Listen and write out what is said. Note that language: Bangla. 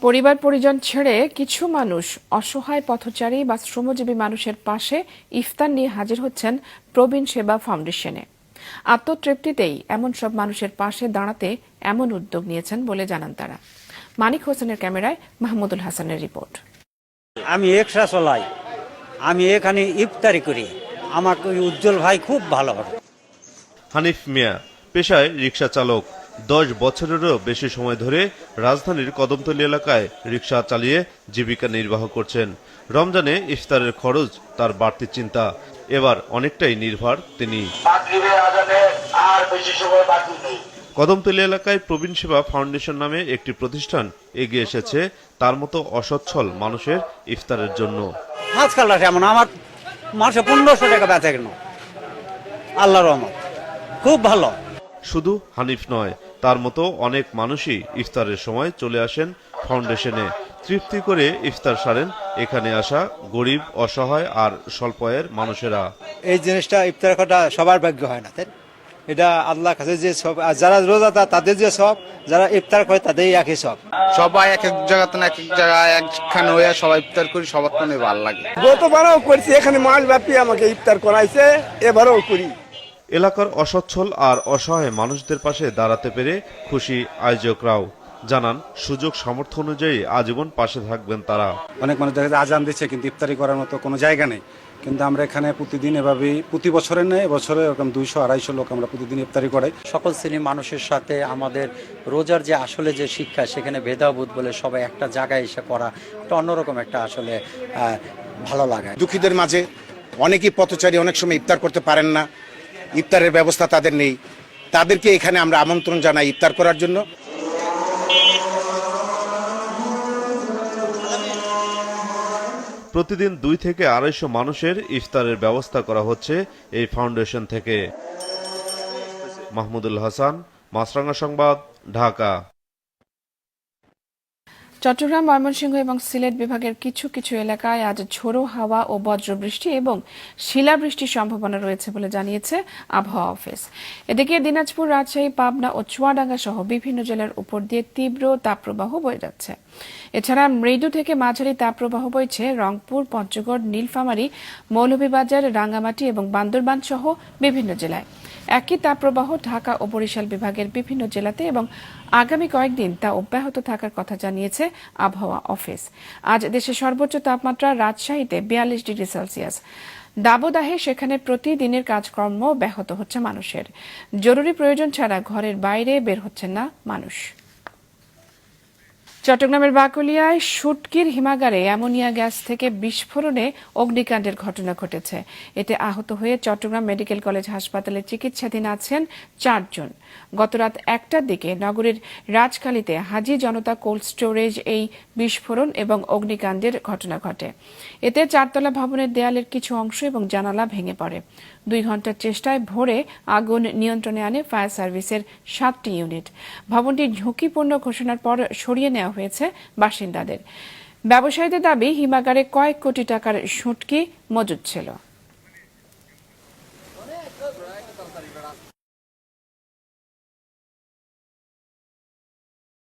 পরিবার পরিজন ছেড়ে কিছু মানুষ অসহায় পথচারী বা শ্রমজীবী মানুষের পাশে ইফতার নিয়ে হাজির হচ্ছেন প্রবীণ সেবা ফাউন্ডেশনে। আত্মতৃপ্তিতেই এমন সব মানুষের পাশে দাঁড়াতে এমন উদ্যোগ নিয়েছেন বলে জানান তারা। মানিক হোসেনের ক্যামেরায় মাহমুদুল হাসানের রিপোর্ট। আমি রিকশা চলাই, আমি এখানে ইফতারি করি। আমাকে উজ্জ্বল ভাই খুব ভালো। হানিফ মিয়া পেশায় রিকশা চালক। 10 বছরেরও বেশি সময় ধরে রাজধানীর কদমতলী এলাকায় রিকশা চালিয়ে জীবিকা নির্বাহ করছেন। রমজানে ইফতারের খরচ তার বাড়তি চিন্তা। এবার অনেকটাই নির্ভর তিনি। কদমতলী এলাকায় প্রবীণ সেবা ফাউন্ডেশন নামে একটি প্রতিষ্ঠান এগিয়ে এসেছে তার মতো অসচ্ছল মানুষের ইফতারের জন্য। আজকাল এমন আমার মাসে 1500 টাকা বেচা কেন, আল্লাহর রহমত খুব ভালো। শুধু হানিফ নয়, তার মতো অনেক মানুষই ইফতারের সময় চলে আসেন ফাউন্ডেশনে। তৃপ্তি করে ইফতার সারেন এখানে আসা গরিব, অসহায় আর স্বল্প আয়ের মানুষেরা। এই জিনিসটা ইফতার করা সবার ভাগ্য হয় না, তাই এটা আল্লাহর কাছে যে সব, যারা রোজাদার তাদের যে সব, যারা ইফতার করে তাদেরই একই সব। সবাই এক এক জায়গাতে এক এক জায়গায় একখানে হয়ে সবাই ইফতার করি, সবার তো ভালো লাগে। গতবারও করছি, এখানে মাস ব্যাপী আমাকে ইফতার করাইছে, এবারও করি। এলাকার অসচ্ছল আর অসহায় মানুষদের পাশে দাঁড়াতে পেরে খুশি আয়োজকরাও। জানান সুযোগ সামর্থ্য অনুযায়ী আজীবন পাশে থাকবেন তারা। অনেক মানুষ দেখা যায় আজান দিচ্ছে কিন্তু ইফতারি করার মতো কোনো জায়গা নেই, কিন্তু আমরা এখানে প্রতিদিন এভাবেই প্রতি বছরের নেই, এবছরে এরকম 200-250 লোক আমরা প্রতিদিন ইফতারি করাই। সকল শ্রেণীর মানুষের সাথে আমাদের রোজার যে আসলে যে শিক্ষা, সেখানে ভেদাভেদ বলে সবাই একটা জায়গায় এসে করা, এটা অন্যরকম একটা আসলে ভালো লাগে। দুঃখীদের মাঝে অনেকেই পথচারী, অনেক সময় ইফতার করতে পারেন না, ইফতারের ব্যবস্থা তাদের নেই, তাদেরকে এখানে আমরা আমন্ত্রণ জানাই ইফতার করার জন্য। প্রতিদিন 2 থেকে 250 মানুষের ইফতারের ব্যবস্থা করা হচ্ছে এই ফাউন্ডেশন থেকে। মাহমুদুল হাসান, মাছরাঙা সংবাদ, ঢাকা। চট্টগ্রাম, ময়মনসিংহ এবং সিলেট বিভাগের কিছু কিছু এলাকায় আজ ঝোড়ো হাওয়া ও বজ্রবৃষ্টি এবং শিলাবৃষ্টির সম্ভাবনা রয়েছে বলে জানিয়েছে আবহাওয়া অফিস। এদিকে দিনাজপুর, রাজশাহী, পাবনা ও চুয়াডাঙ্গা সহ বিভিন্ন জেলার উপর দিয়ে তীব্র তাপপ্রবাহ বয়ে যাচ্ছে। এছাড়া মৃদু থেকে মাঝারি তাপপ্রবাহ বইছে রংপুর, পঞ্চগড়, নীলফামারী, মৌলভীবাজার, রাঙ্গামাটি এবং বান্দরবান সহ বিভিন্ন জেলায়। একই তাপপ্রবাহ ঢাকা ও বরিশাল বিভাগের বিভিন্ন জেলাতে এবং আগামী কয়েকদিন তা অব্যাহত থাকার কথা জানিয়েছে আবহাওয়া অফিস। আজ দেশের সর্বোচ্চ তাপমাত্রা রাজশাহীতে 42 ডিগ্রি সেলসিয়াস। দাবদাহে সেখানে প্রতিদিনের কাজকর্ম ব্যাহত হচ্ছে মানুষের। জরুরি প্রয়োজন ছাড়া ঘরের বাইরে বের হচ্ছেন না মানুষ। চট্টগ্রামের বাকলিয়ায় শুটকির হিমাগারে অ্যামোনিয়া গ্যাস থেকে বিস্ফোরণে অগ্নিকাণ্ডের ঘটনা ঘটেছে। এতে আহত হয়ে চট্টগ্রাম মেডিকেল কলেজ হাসপাতালে চিকিৎসাধীন আছেন 4 জন। গতরাত 1টার দিকে নগরীর রাজখালীতে হাজী জনতা কোল্ড স্টোরেজ এই বিস্ফোরণ এবং অগ্নিকাণ্ডের ঘটনা ঘটে। এতে 4তলা ভবনের দেয়ালের কিছু অংশ এবং জানালা ভেঙে পড়ে। 2 ঘন্টার চেষ্টায় ভোরে আগুন নিয়ন্ত্রণে আনে ফায়ার সার্ভিসের 7টি ইউনিট। ভবনটি ঝুঁকিপূর্ণ ঘোষণার পর সরিয়ে নেওয়া হয়েছে বাসিন্দাদের। ব্যবসায়ীদের দাবি, হিমাগারে কয়েক কোটি টাকার শুটকি মজুদ ছিল।